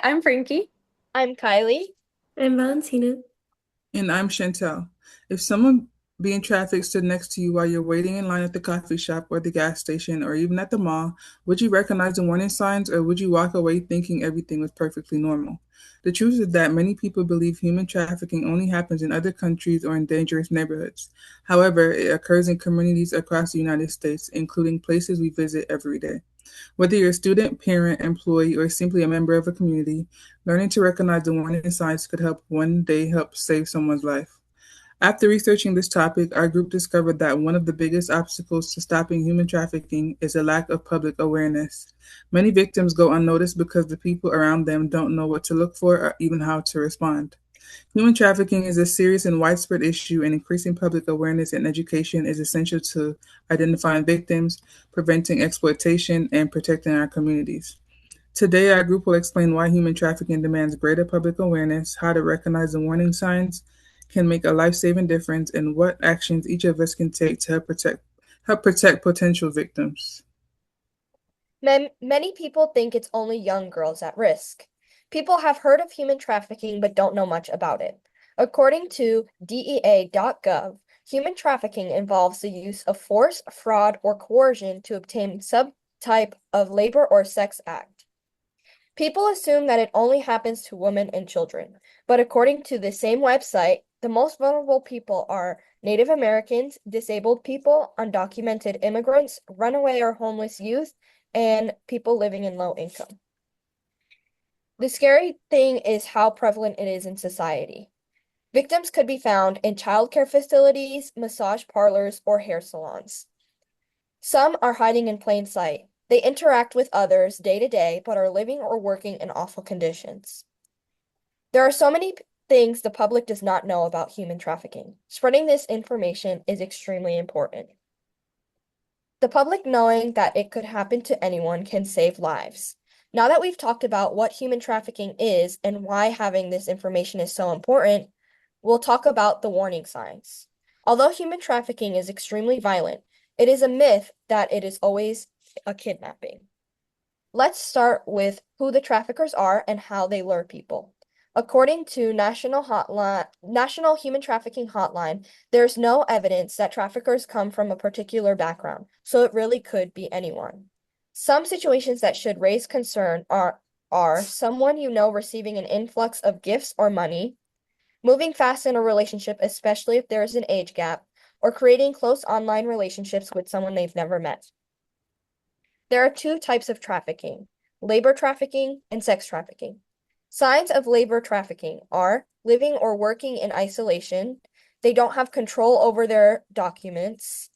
I'm Frankie. I'm Kylie. I'm Valentina. And I'm Chantel. If someone being trafficked stood next to you while you're waiting in line at the coffee shop or the gas station or even at the mall, would you recognize the warning signs or would you walk away thinking everything was perfectly normal? The truth is that many people believe human trafficking only happens in other countries or in dangerous neighborhoods. However, it occurs in communities across the United States, including places we visit every day. Whether you're a student, parent, employee, or simply a member of a community, learning to recognize the warning signs could help one day help save someone's life. After researching this topic, our group discovered that one of the biggest obstacles to stopping human trafficking is a lack of public awareness. Many victims go unnoticed because the people around them don't know what to look for or even how to respond. Human trafficking is a serious and widespread issue, and increasing public awareness and education is essential to identifying victims, preventing exploitation, and protecting our communities. Today, our group will explain why human trafficking demands greater public awareness, how to recognize the warning signs can make a life-saving difference, and what actions each of us can take to help protect potential victims. Many people think it's only young girls at risk. People have heard of human trafficking but don't know much about it. According to DEA.gov, human trafficking involves the use of force, fraud, or coercion to obtain some type of labor or sex act. People assume that it only happens to women and children, but according to the same website, the most vulnerable people are Native Americans, disabled people, undocumented immigrants, runaway or homeless youth, and people living in low income. The scary thing is how prevalent it is in society. Victims could be found in childcare facilities, massage parlors, or hair salons. Some are hiding in plain sight. They interact with others day to day, but are living or working in awful conditions. There are so many things the public does not know about human trafficking. Spreading this information is extremely important. The public knowing that it could happen to anyone can save lives. Now that we've talked about what human trafficking is and why having this information is so important, we'll talk about the warning signs. Although human trafficking is extremely violent, it is a myth that it is always a kidnapping. Let's start with who the traffickers are and how they lure people. According to National Human Trafficking Hotline, there's no evidence that traffickers come from a particular background, so it really could be anyone. Some situations that should raise concern are someone you know receiving an influx of gifts or money, moving fast in a relationship, especially if there is an age gap, or creating close online relationships with someone they've never met. There are two types of trafficking: labor trafficking and sex trafficking. Signs of labor trafficking are living or working in isolation, they don't have control over their documents,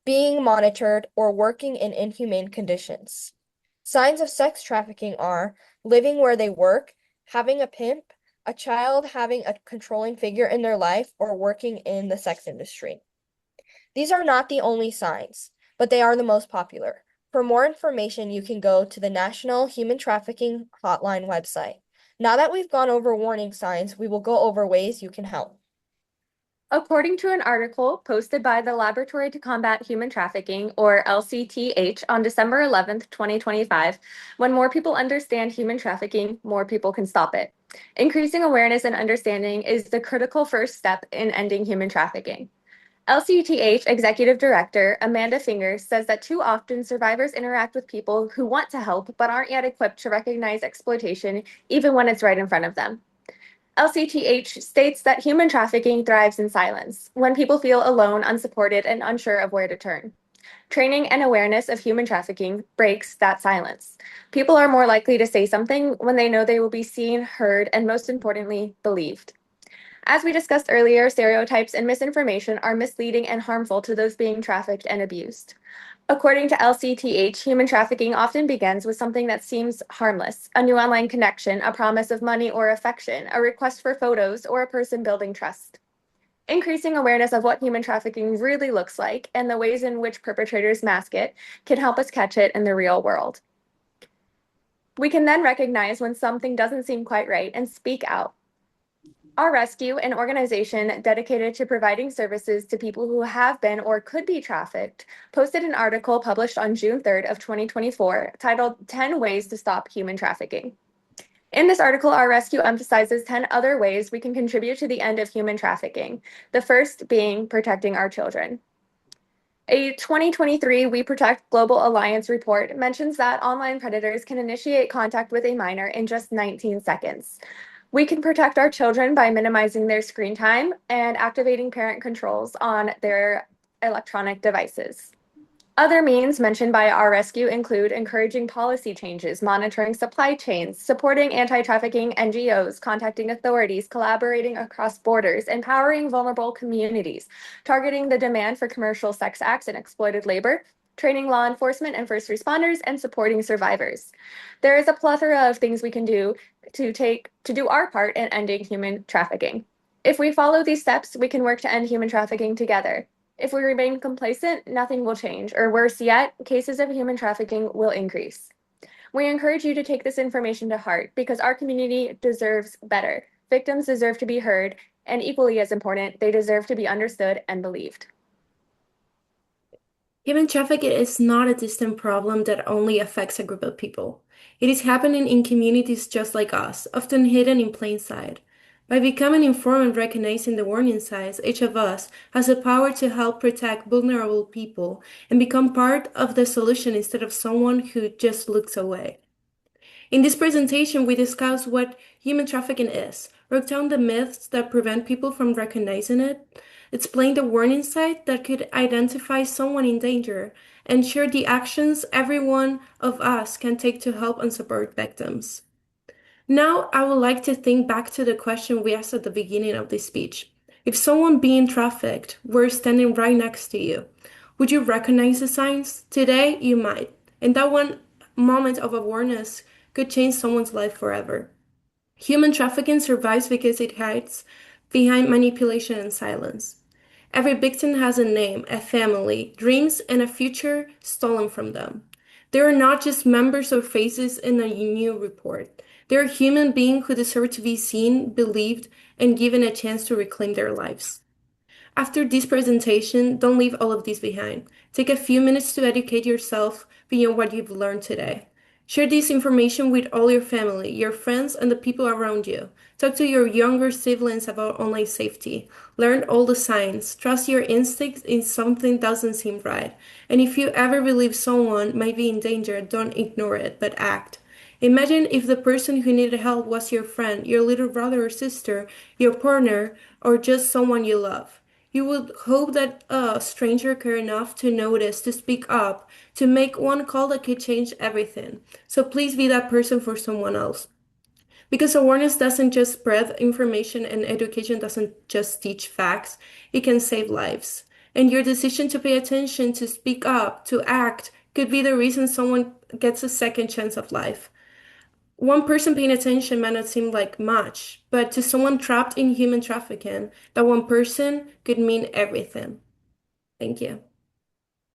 being monitored, or working in inhumane conditions. Signs of sex trafficking are living where they work, having a pimp, a child having a controlling figure in their life, or working in the sex industry. These are not the only signs, but they are the most popular. For more information, you can go to the National Human Trafficking Hotline website. Now that we've gone over warning signs, we will go over ways you can help. According to an article posted by the Laboratory to Combat Human Trafficking, or LCTH, on December 11th, 2025, when more people understand human trafficking, more people can stop it. Increasing awareness and understanding is the critical first step in ending human trafficking. LCTH Executive Director Amanda Fingers says that too often survivors interact with people who want to help but aren't yet equipped to recognize exploitation even when it's right in front of them. LCTH states that human trafficking thrives in silence, when people feel alone, unsupported, and unsure of where to turn. Training and awareness of human trafficking breaks that silence. People are more likely to say something when they know they will be seen, heard, and most importantly, believed. As we discussed earlier, stereotypes and misinformation are misleading and harmful to those being trafficked and abused. According to LCTH, human trafficking often begins with something that seems harmless: a new online connection, a promise of money or affection, a request for photos, or a person building trust. Increasing awareness of what human trafficking really looks like and the ways in which perpetrators mask it can help us catch it in the real world. We can then recognize when something doesn't seem quite right and speak out. Our Rescue, an organization dedicated to providing services to people who have been or could be trafficked, posted an article published on June 3rd of 2024 titled 10 Ways to Stop Human Trafficking. In this article, our rescue emphasizes 10 other ways we can contribute to the end of human trafficking, the first being protecting our children. A 2023 We Protect Global Alliance report mentions that online predators can initiate contact with a minor in just 19 seconds. We can protect our children by minimizing their screen time and activating parent controls on their electronic devices. Other means mentioned by our rescue include encouraging policy changes, monitoring supply chains, supporting anti-trafficking NGOs, contacting authorities, collaborating across borders, empowering vulnerable communities, targeting the demand for commercial sex acts and exploited labor, training law enforcement and first responders, and supporting survivors. There is a plethora of things we can do to do our part in ending human trafficking. If we follow these steps, we can work to end human trafficking together. If we remain complacent, nothing will change, or worse yet, cases of human trafficking will increase. We encourage you to take this information to heart because our community deserves better. Victims deserve to be heard, and equally as important, they deserve to be understood and believed. Human trafficking is not a distant problem that only affects a group of people. It is happening in communities just like us, often hidden in plain sight. By becoming informed and recognizing the warning signs, each of us has the power to help protect vulnerable people and become part of the solution instead of someone who just looks away. In this presentation, we discuss what human trafficking is, broke down the myths that prevent people from recognizing it, explain the warning sign that could identify someone in danger, and share the actions every one of us can take to help and support victims. Now, I would like to think back to the question we asked at the beginning of this speech. If someone being trafficked were standing right next to you, would you recognize the signs? Today, you might. And that one moment of awareness could change someone's life forever. Human trafficking survives because it hides behind manipulation and silence. Every victim has a name, a family, dreams, and a future stolen from them. They are not just members or faces in a new report. They are human beings who deserve to be seen, believed, and given a chance to reclaim their lives. After this presentation, don't leave all of this behind. Take a few minutes to educate yourself beyond what you've learned today. Share this information with all your family, your friends, and the people around you. Talk to your younger siblings about online safety. Learn all the signs. Trust your instincts if something doesn't seem right. And if you ever believe someone might be in danger, don't ignore it, but act. Imagine if the person who needed help was your friend, your little brother or sister, your partner, or just someone you love. You would hope that a stranger cared enough to notice, to speak up, to make one call that could change everything. So please be that person for someone else. Because awareness doesn't just spread information and education doesn't just teach facts, it can save lives. And your decision to pay attention, to speak up, to act, could be the reason someone gets a second chance of life. One person paying attention might not seem like much, but to someone trapped in human trafficking, that one person could mean everything. Thank you.